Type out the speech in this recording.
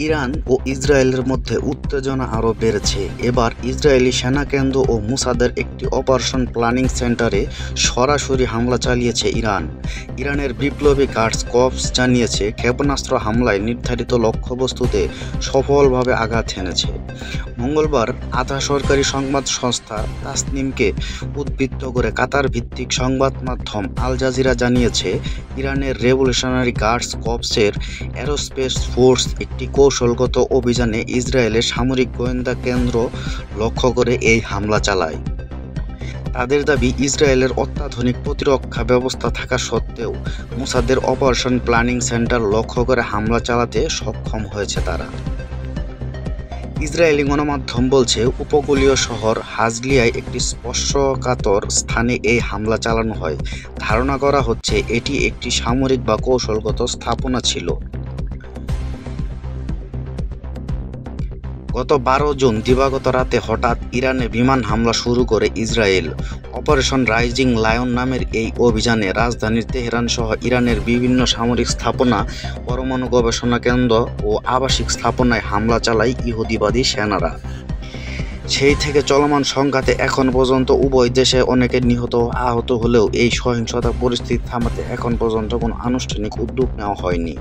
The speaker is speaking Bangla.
ইরান ও ইসরায়েলের মধ্যে উত্তেজনা আরও বেড়েছে। এবার ইসরায়েলি সেনাকেন্দ্র ও মোসাদের একটি অপারেশন প্ল্যানিং সেন্টারে সরাসরি হামলা চালিয়েছে ইরান। ইরানের বিপ্লবী গার্ডস কর্পস জানিয়েছে, ক্ষেপণাস্ত্র হামলায় নির্ধারিত লক্ষ্যবস্তুতে সফলভাবে আঘাত হেনেছে। মঙ্গলবার আধা সরকারি সংবাদ সংস্থা তাসনিমকে উদ্ধৃত করে কাতার ভিত্তিক সংবাদ মাধ্যম আল জাজিরা জানিয়েছে, ইরানের রেভলিউশনারি গার্ডস কর্পসের অ্যারোস্পেস ফোর্স একটি কৌশলগত অভিযানে ইসরায়েলের সামরিক গোয়েন্দা কেন্দ্র লক্ষ্য করে এই হামলা চালায়। তাদের দাবি, ইসরায়েলের অত্যাধুনিক প্রতিরক্ষা ব্যবস্থা থাকা সত্ত্বেও মোসাদের অপারেশন প্ল্যানিং সেন্টার লক্ষ্য করে হামলা চালাতে সক্ষম হয়েছে তারা। ইসরায়েলি গণমাধ্যম বলছে, উপকূলীয় শহর হাজলিয়ায় একটি স্পর্শকাতর স্থানে এই হামলা চালানো হয়। ধারণা করা হচ্ছে এটি একটি সামরিক বা কৌশলগত স্থাপনা ছিল। গত 12 জুন দিবাগত রাতে হঠাৎ ইরানে বিমান হামলা শুরু করে ইসরায়েল। অপারেশন রাইজিং লায়ন নামের এই অভিযানে রাজধানীর তেহরান সহ ইরানের বিভিন্ন সামরিক স্থাপনা, পরমাণু গবেষণা কেন্দ্র ও আবাসিক স্থাপনায় হামলা চালায় ইহুদিবাদী সেনারা। সেই থেকে চলমান সংঘাতে এখন পর্যন্ত উভয় দেশে অনেকে নিহত আহত হলেও এই সহিংসতা পরিস্থিতি থামাতে এখন পর্যন্ত কোনো আনুষ্ঠানিক উদ্যোগ নেওয়া হয়নি।